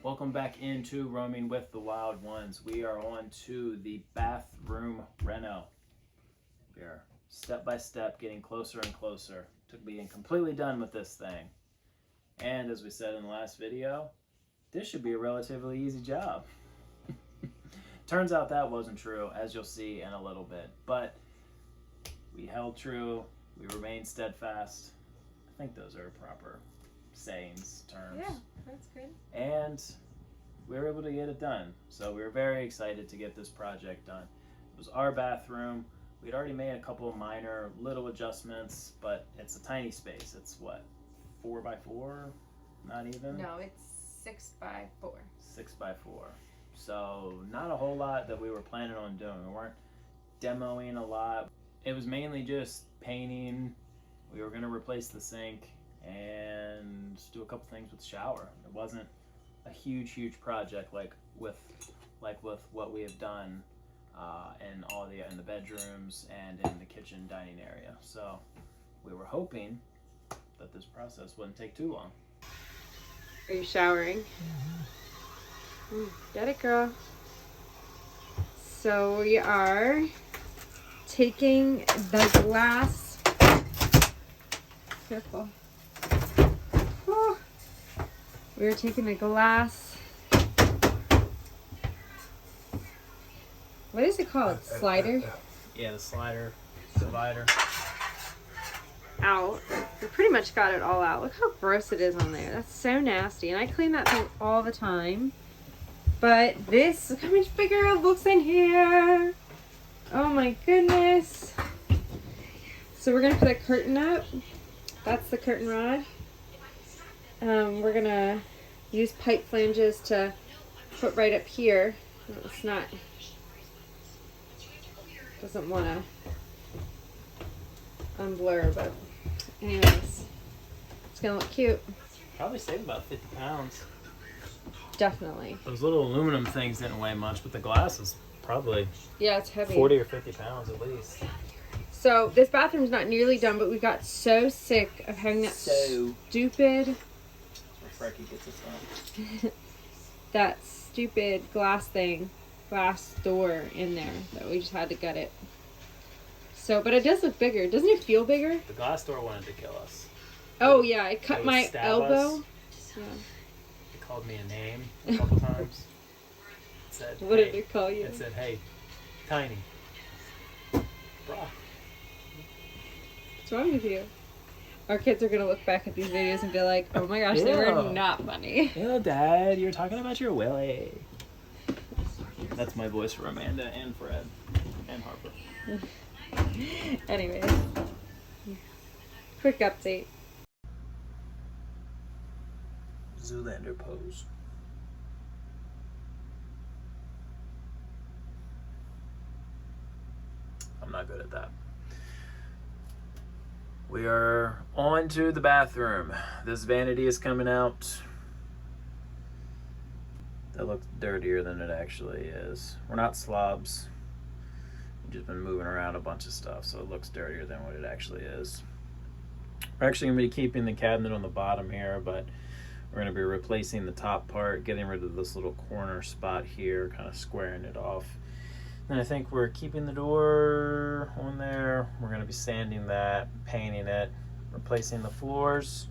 Welcome back into Roaming with the Wild Ones. We are on to the bathroom reno. We are step by step getting closer and closer to being completely done with this thing. And as we said in the last video, this should be a relatively easy job. Turns out that wasn't true, as you'll see in a little bit. But we held true, we remained steadfast. I think those are proper sayings, terms. Yeah, that's good. And we were able to get it done. So we were very excited to get this project done. It was our bathroom. We'd already made a couple of minor little adjustments, but it's a tiny space. It's what, 4x4? Not even? No, it's 6x4. 6x4. So not a whole lot that we were planning on doing. We weren't demoing a lot. It was mainly just painting. We were going to replace the sink and do a couple things with the shower. It wasn't a huge project like with what we have done in the bedrooms and in the kitchen dining area. So we were hoping that this process wouldn't take too long. Are you showering? Get it, girl. So we are taking the glass. Careful. Oh. We are taking the glass. What is it called? Slider? Yeah, the slider, divider. Out. We pretty much got it all out. Look how gross it is on there. That's so nasty. And I clean that thing all the time. But this, look how much bigger it looks in here. Oh my goodness. So we're going to put a curtain up. That's the curtain rod. We're going to use pipe flanges to put right up here. It's not, doesn't want to unblur, but anyways, it's going to look cute. Probably save about 50 pounds. Definitely. Those little aluminum things didn't weigh much, but the glass is probably it's heavy. 40 or 50 pounds at least. So this bathroom's not nearly done, but we got so sick of having that stupid Frankie gets it done. that stupid glass door in there that we just had to gut it. So, but it does look bigger. Doesn't it feel bigger? The glass door wanted to kill us. Oh yeah, it cut my elbow. Yeah. It called me a name a couple times. It said, What did it call you? It said, "Hey, Tiny." Bruh. What's wrong with you? Our kids are gonna look back at these videos and be like, "Oh my gosh, they were not funny." Ew, Dad, you're talking about your Willie. That's my voice for Amanda and Fred and Harper. Anyways, quick update. Zoolander pose. I'm not good at that. We are on to the bathroom. This vanity is coming out. That looks dirtier than it actually is. We're not slobs. We've just been moving around a bunch of stuff, so it looks dirtier than what it actually is. We're actually going to be keeping the cabinet on the bottom here, but we're going to be replacing the top part, getting rid of this little corner spot here, kind of squaring it off. And I think we're keeping the door on there. We're going to be sanding that, painting it, replacing the floors.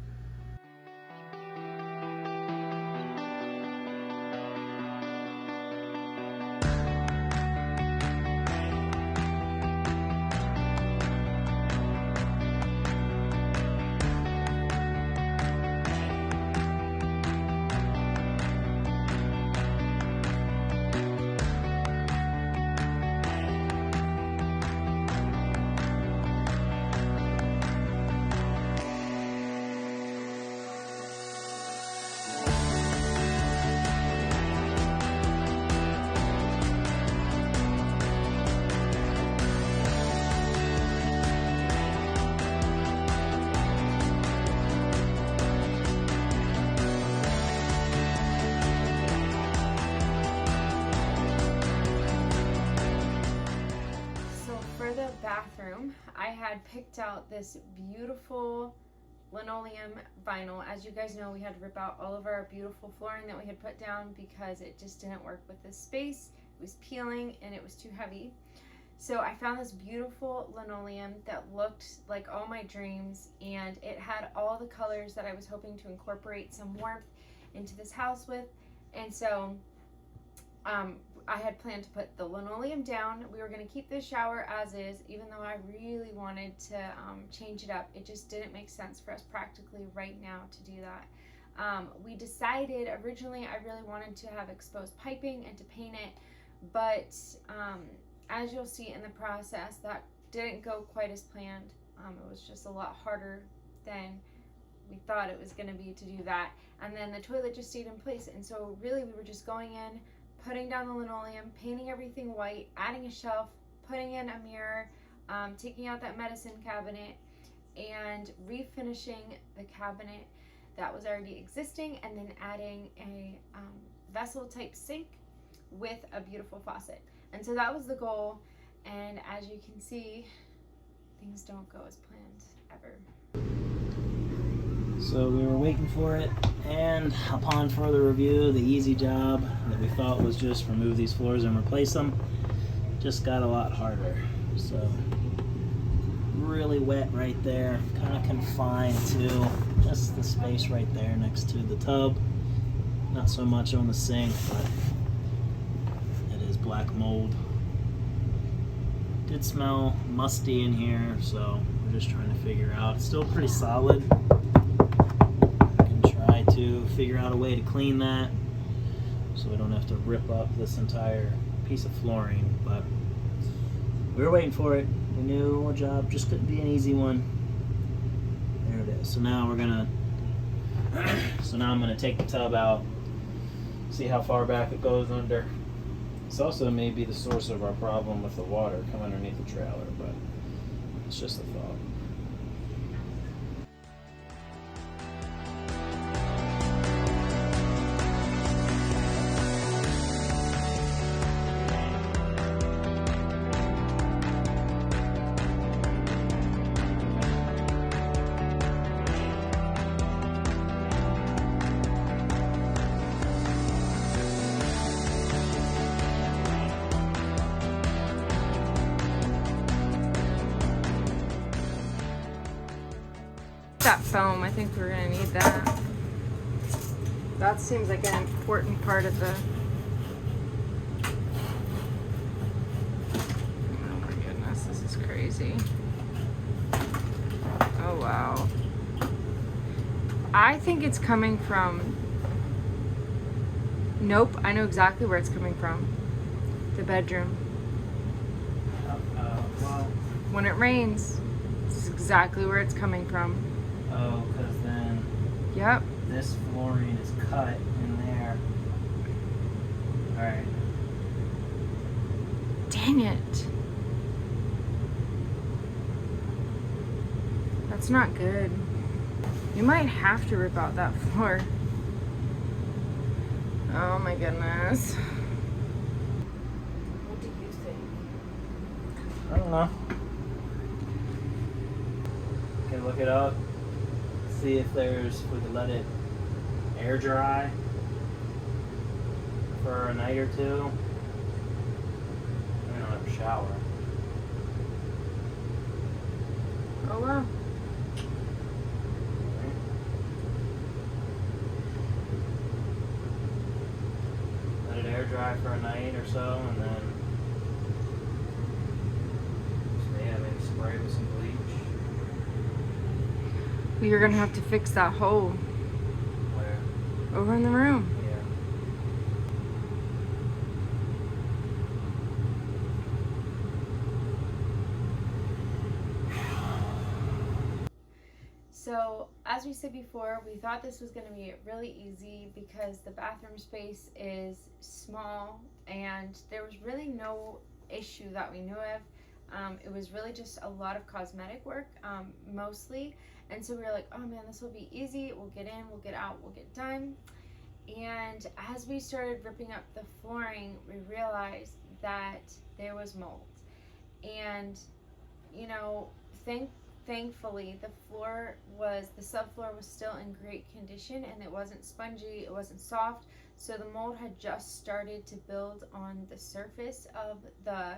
bathroom, I had picked out this beautiful linoleum vinyl. As you guys know, we had to rip out all of our beautiful flooring that we had put down because it just didn't work with this space. It was peeling and it was too heavy. So I found this beautiful linoleum that looked like all my dreams, and it had all the colors that I was hoping to incorporate some warmth into this house with. And so I had planned to put the linoleum down. We were going to keep this shower as is, even though I really wanted to change it up. It just didn't make sense for us practically right now to do that. We decided originally I really wanted to have exposed piping and to paint it, but as you'll see in the process, that didn't go quite as planned. It was just a lot harder than we thought it was going to be to do that. And then the toilet just stayed in place. And so really we were just going in, putting down the linoleum, painting everything white, adding a shelf, putting in a mirror, taking out that medicine cabinet, and refinishing the cabinet that was already existing, and then adding a vessel type sink with a beautiful faucet. And so that was the goal, and as you can see, things don't go as planned ever. So we were waiting for it, and upon further review, the easy job that we thought was just remove these floors and replace them just got a lot harder. So really wet right there, kind of confined to just the space right there next to the tub. Not so much on the sink, but it is black mold. Did smell musty in here, so we're just trying to figure out. It's still pretty solid. To figure out a way to clean that so we don't have to rip up this entire piece of flooring, but we were waiting for it. We knew our job just couldn't be an easy one. There it is. So now I'm gonna take the tub out, see how far back it goes under. This also may be the source of our problem with the water coming underneath the trailer, but it's just a thought. That foam, I think we're gonna need that. That seems like an important part of the... Oh my goodness, this is crazy. Oh wow. I think it's coming from... Nope, I know exactly where it's coming from. The bedroom. Well, When it rains, this is exactly where it's coming from. oh, because then Yep. this flooring is cut in there. Alright. Dang it. That's not good. You might have to rip out that floor. Oh my goodness. What do you think? I don't know. Can look it up. See if there's, we could let it air dry for a night or two. We don't have a shower. Oh wow. Let it air dry for a night or so, and then yeah, maybe spray it with some bleach. You're gonna have to fix that hole Where? over in the room. Yeah. So, as we said before, we thought this was going to be really easy because the bathroom space is small and there was really no issue that we knew of. It was really just a lot of cosmetic work, mostly. And so we were like, oh man, this will be easy. We'll get in, we'll get out, we'll get done. And as we started ripping up the flooring, we realized that there was mold. And, you know, thankfully the subfloor was still in great condition, and it wasn't spongy, it wasn't soft, so the mold had just started to build on the surface of the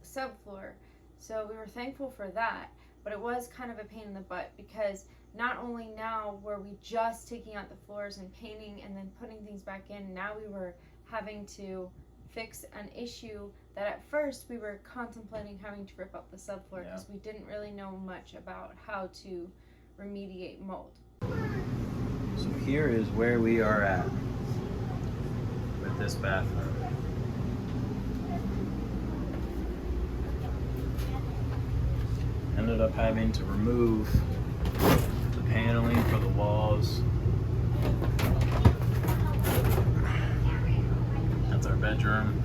subfloor. So we were thankful for that, but it was kind of a pain in the butt, because not only now were we just taking out the floors and painting and then putting things back in, now we were having to fix an issue that at first we were contemplating having to rip up the subfloor, because we didn't really know much about how to remediate mold. So here is where we are at with this bathroom. Ended up having to remove the paneling for the walls. That's our bedroom.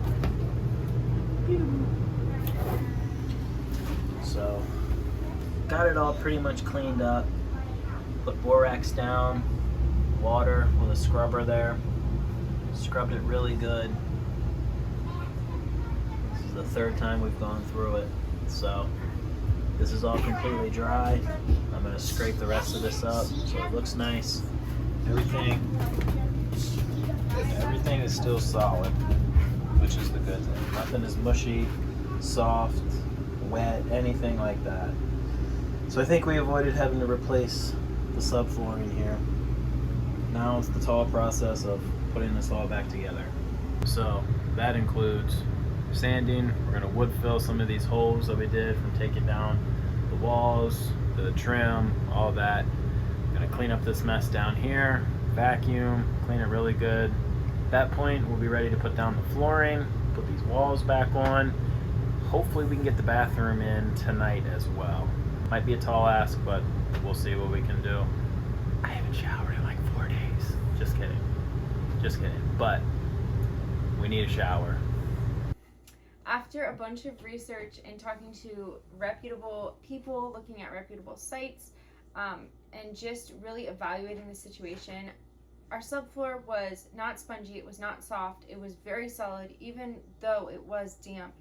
So, got it all pretty much cleaned up. Put borax down, water with a scrubber there. Scrubbed it really good. This is the third time we've gone through it. So, this is all completely dry. I'm gonna scrape the rest of this up so it looks nice. Everything is still solid, which is the good thing. Nothing is mushy, soft, wet, anything like that. So I think we avoided having to replace the subflooring here. Now it's the tall process of putting this all back together. So that includes sanding. We're gonna wood fill some of these holes that we did from taking down the walls, the trim, all that. Gonna clean up this mess down here, vacuum, clean it really good. At that point, we'll be ready to put down the flooring, put these walls back on. Hopefully we can get the bathroom in tonight as well. Might be a tall ask, but we'll see what we can do. I haven't showered in like 4 days. Just kidding. Just kidding. But we need a shower. After a bunch of research and talking to reputable people, looking at reputable sites, and just really evaluating the situation, our subfloor was not spongy, it was not soft, it was very solid, even though it was damp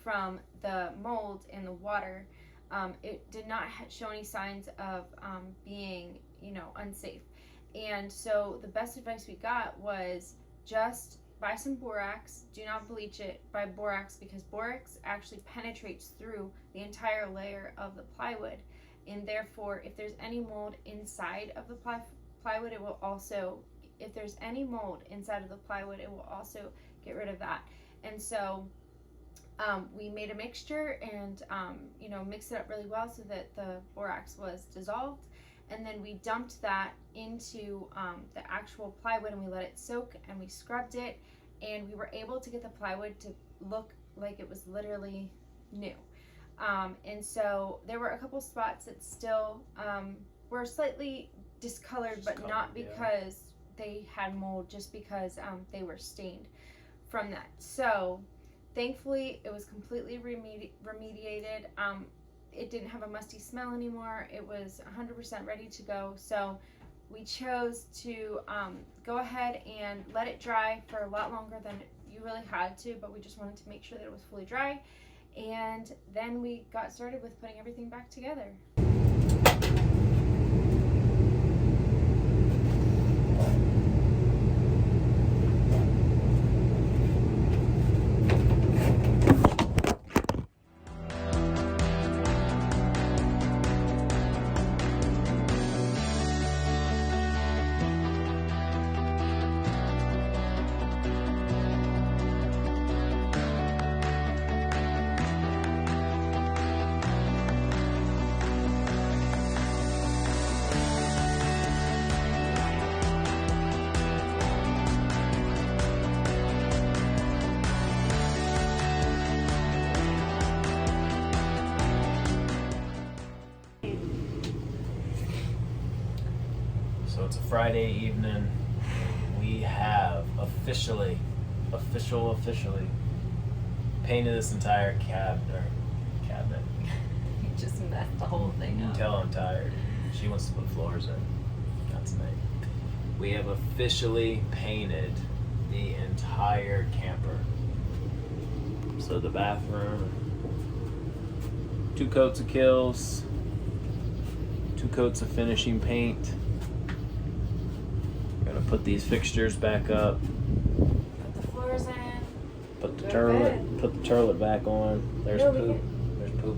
from the mold in the water. It did not show any signs of being, unsafe. And so the best advice we got was just buy some borax. Do not bleach it. Buy borax, because borax actually penetrates through the entire layer of the plywood, and therefore if there's any mold inside of the plywood, it will also, if there's any mold inside of the plywood, it will also get rid of that. And so we made a mixture and mixed it up really well so that the borax was dissolved, and then we dumped that into the actual plywood and we let it soak, and we scrubbed it, and we were able to get the plywood to look like it was literally new. And so there were a couple spots that still were slightly discolored, but not because they had mold, just because they were stained from that. So thankfully it was completely remediated. It didn't have a musty smell anymore. It was 100% ready to go. So we chose to go ahead and let it dry for a lot longer than you really had to, but we just wanted to make sure that it was fully dry. And then we got started with putting everything back together. So it's a Friday evening. We have officially painted this entire cabinet. You just messed the whole thing You up. can tell I'm tired. She wants to put floors in. Not tonight. We have officially painted the entire camper. So the bathroom, 2 coats of Kills, 2 coats of finishing paint. We're gonna put these fixtures back up. Put the floors in. Put the Go to turlet. bed. Put the turlet back on. There's No, we poop. can- There's poop.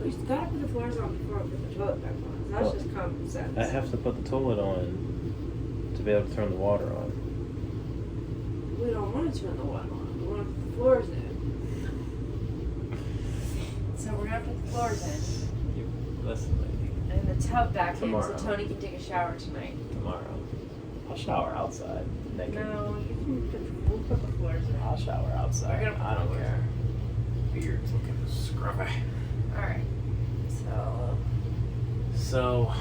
We gotta put the floors on before we put the toilet back on. That's Well, just common sense. I have to put the toilet on to be able to turn the water on. We don't want to turn the water on. We want to put the floors in. So we're gonna put the floors in. You listen, lady. And the tub back Tomorrow. in so Tony can take a shower tonight. Tomorrow. I'll shower outside. Naked. No, we'll put the floors in. I'll shower outside. We're gonna put I don't the floors care. Beard's looking scruffy. Alright. So,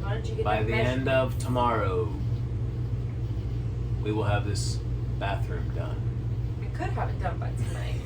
Why don't you get by that the measure- end of tomorrow, we will have this bathroom done. We could have it done by tonight.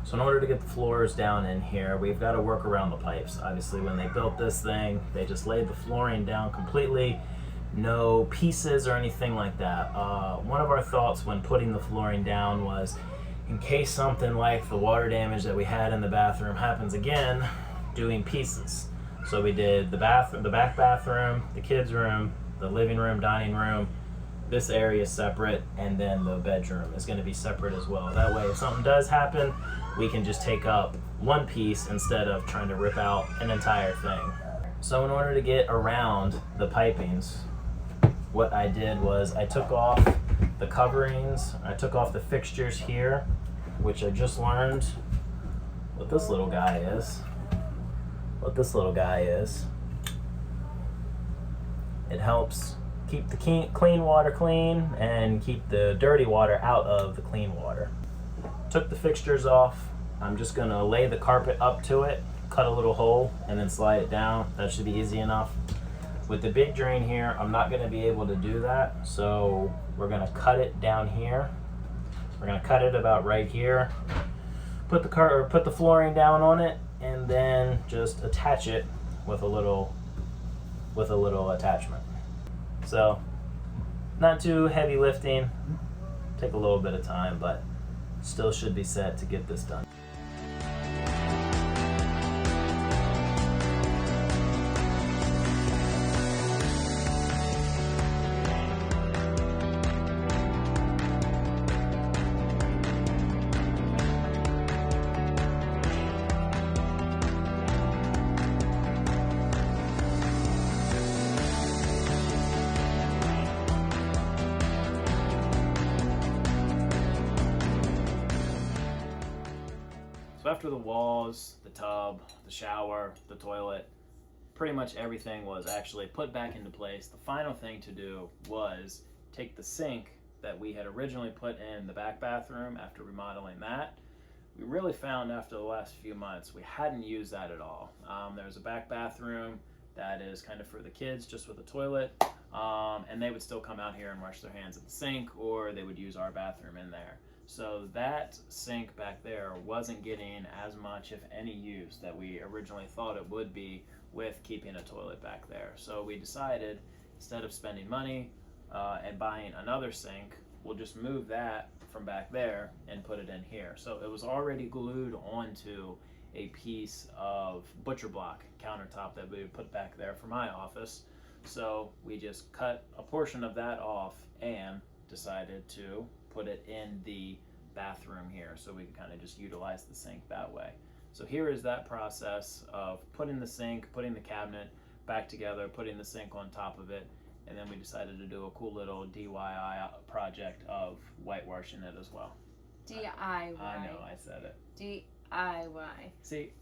So in order to get the floors down in here, we've got to work around the pipes. Obviously, when they built this thing, they just laid the flooring down completely, no pieces or anything like that. One of our thoughts when putting the flooring down was, in case something like the water damage that we had in the bathroom happens again, doing pieces. So we did the bathroom, the back bathroom, the kids' room, the living room, dining room. This area is separate, and then the bedroom is going to be separate as well. That way, if something does happen, we can just take up one piece instead of trying to rip out an entire thing. So in order to get around the pipings, what I did was I took off the coverings, I took off the fixtures here, which I just learned what this little guy is. It helps keep the clean water clean and keep the dirty water out of the clean water. Took the fixtures off. I'm just gonna lay the carpet up to it, cut a little hole, and then slide it down. That should be easy enough. With the big drain here, I'm not gonna be able to do that, so we're gonna cut it down here. We're gonna cut it about right here. Put the flooring down on it, and then just attach it with a little attachment. So, not too heavy lifting. Take a little bit of time, but still should be set to get this done. So after the walls, the tub, the shower, the toilet, pretty much everything was actually put back into place. The final thing to do was take the sink that we had originally put in the back bathroom after remodeling that. We really found after the last few months we hadn't used that at all. There's a back bathroom that is kind of for the kids, just with a toilet, and they would still come out here and wash their hands at the sink, or they would use our bathroom in there. So that sink back there wasn't getting as much, if any, use that we originally thought it would be with keeping a toilet back there. So we decided, instead of spending money and buying another sink, we'll just move that from back there and put it in here. So it was already glued onto a piece of butcher block countertop that we would put back there for my office. So we just cut a portion of that off and decided to put it in the bathroom here, so we can kind of just utilize the sink that way. So here is that process of putting the sink, putting the cabinet back together, putting the sink on top of it, And then we decided to do a cool little DIY project of whitewashing it as well. DIY. I know, I said it. DIY. See,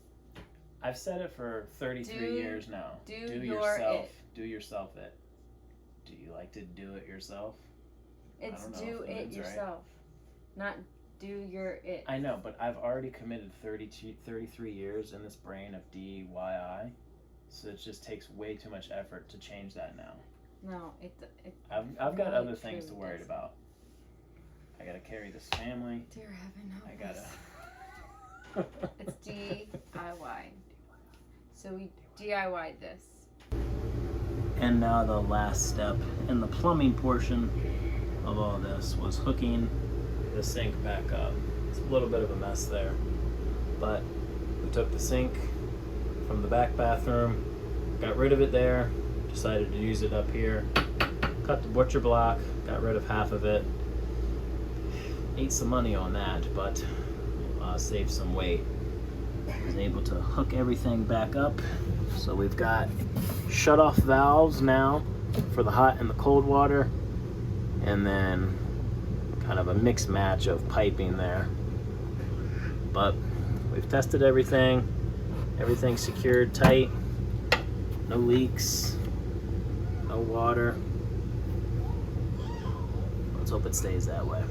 I've said it for 33 years now. Do yourself. Do yourself it. Do you like to do it yourself? It's I don't know do if it that's right. yourself, not do your it. I know, but I've already committed 33 years in this brain of DIY, so it just takes way too much effort to change that now. No, I've got really other things to truly worry doesn't. about. I gotta carry this family. Dear heaven, help I gotta. us. It's DIY. So we DIY'd this. And now the last step in the plumbing portion of all this was hooking the sink back up. It's a little bit of a mess there, but we took the sink from the back bathroom, got rid of it there, decided to use it up here, cut the butcher block, got rid of half of it, ate some money on that, but saved some weight. Was able to hook everything back up. So we've got shut-off valves now for the hot and the cold water, and then kind of a mixed match of piping there. But we've tested everything. Everything's secured tight. No leaks. No water. Let's hope it stays that way.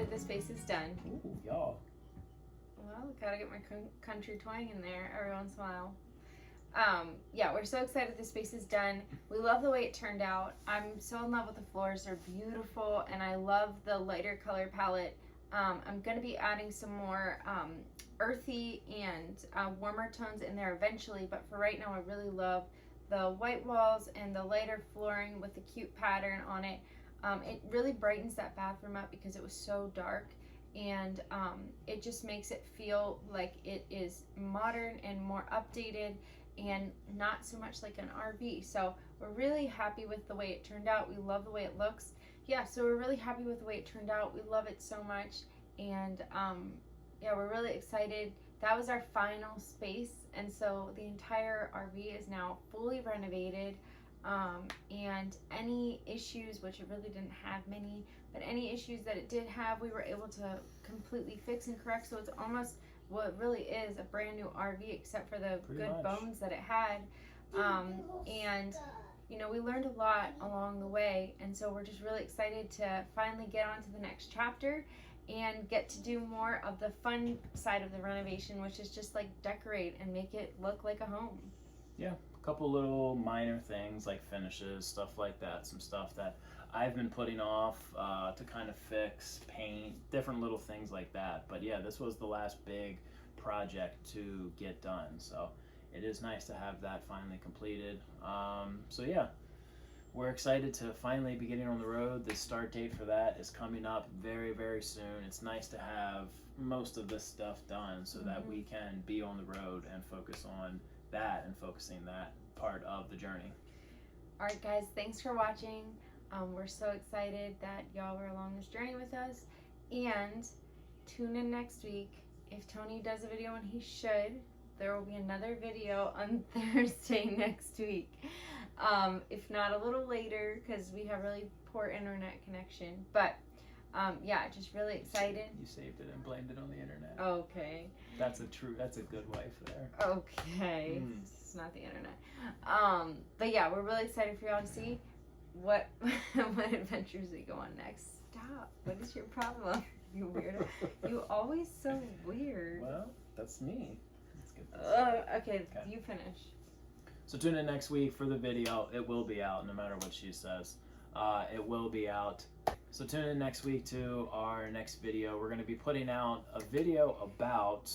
This space is done. Ooh, y'all. Well, gotta get my country twang in there every once in a while. Yeah, we're so excited this space is done. We love the way it turned out. I'm so in love with the floors. They're beautiful, and I love the lighter color palette. I'm gonna be adding some more earthy and warmer tones in there eventually, but for right now I really love the white walls and the lighter flooring with the cute pattern on it. It really brightens that bathroom up because it was so dark, and it just makes it feel like it is modern and more updated and not so much like an RV. So we're really happy with the way it turned out. We love the way it looks. Yeah, so we're really happy with the way it turned out. We love it so much, and yeah, we're really excited. That was our final space, and so the entire RV is now fully renovated. And any issues, which it really didn't have many, but any issues that it did have, we were able to completely fix and correct. So it's almost what it really is, a brand new RV, except for the Pretty good much. bones that it had. And you know, we learned a lot along the way, and so we're just really excited to finally get on to the next chapter and get to do more of the fun side of the renovation, which is just like decorate and make it look like a home. Yeah, a couple little minor things like finishes, stuff like that. Some stuff that I've been putting off to kind of fix, paint, different little things like that. But yeah, this was the last big project to get done. So it is nice to have that finally completed. So yeah, we're excited to finally be getting on the road. The start date for that is coming up very, very soon. It's nice to have most of this stuff done so that we can be on the road and focus on that and focusing that part of the journey. All right, guys, thanks for watching. We're so excited that y'all were along this journey with us, and tune in next week. If Tony does a video, and he should, there will be another video on Thursday next week. If not a little later, because we have really poor internet connection, but yeah, just really excited. You saved it and blamed it on the internet. Okay. That's a good wife there. Okay. It's not the internet. But yeah, we're really excited for y'all to see what adventures we go on next. Stop. What is your problem? You weirdo. You always so weird. Well, that's me. Let's get this. Okay, you finish. So tune in next week for the video. It will be out no matter what she says. It will be out. So tune in next week to our next video. We're going to be putting out a video about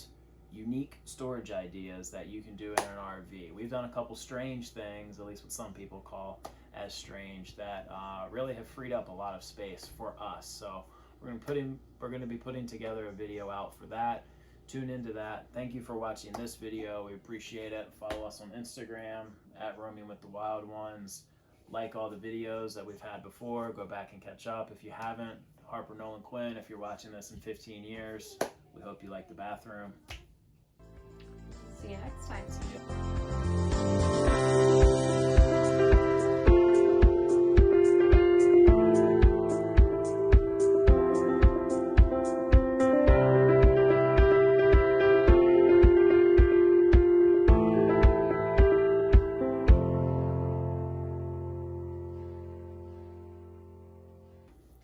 unique storage ideas that you can do in an RV. We've done a couple strange things, at least what some people call as strange, that really have freed up a lot of space for us. So we're going to be putting together a video out for that. Tune into that. Thank you for watching this video. We appreciate it. Follow us on Instagram at Roaming with the Wild Ones. Like all the videos that we've had before. Go back and catch up if you haven't. Harper Nolan Quinn, if you're watching this in 15 years, we hope you like the bathroom. See you next time.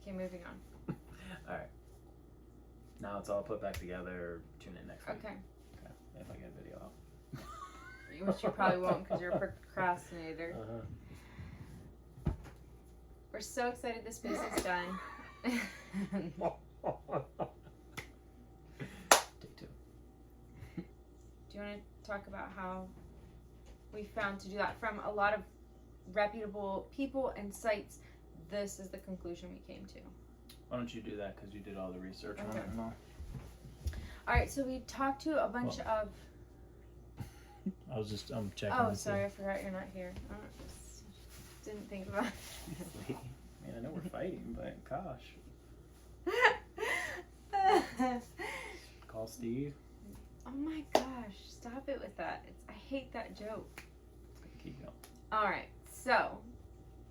Okay, moving on. All right. Now it's all put back together. Tune in next week. Okay. Okay. If I get a video out. Which you probably won't because you're a procrastinator. We're so excited this piece is done. Take two. Do you want to talk about how we found to do that from a lot of reputable people and sites? This is the conclusion we came to. Why don't you do that because you did all the research on it and all. All right, so we talked to a bunch of. I'm checking. Oh, sorry, I forgot you're not here. Didn't think about it. I mean, I know we're fighting, but gosh. Call Steve. Oh my gosh, stop it with that. I hate that joke. Keep going. All right, so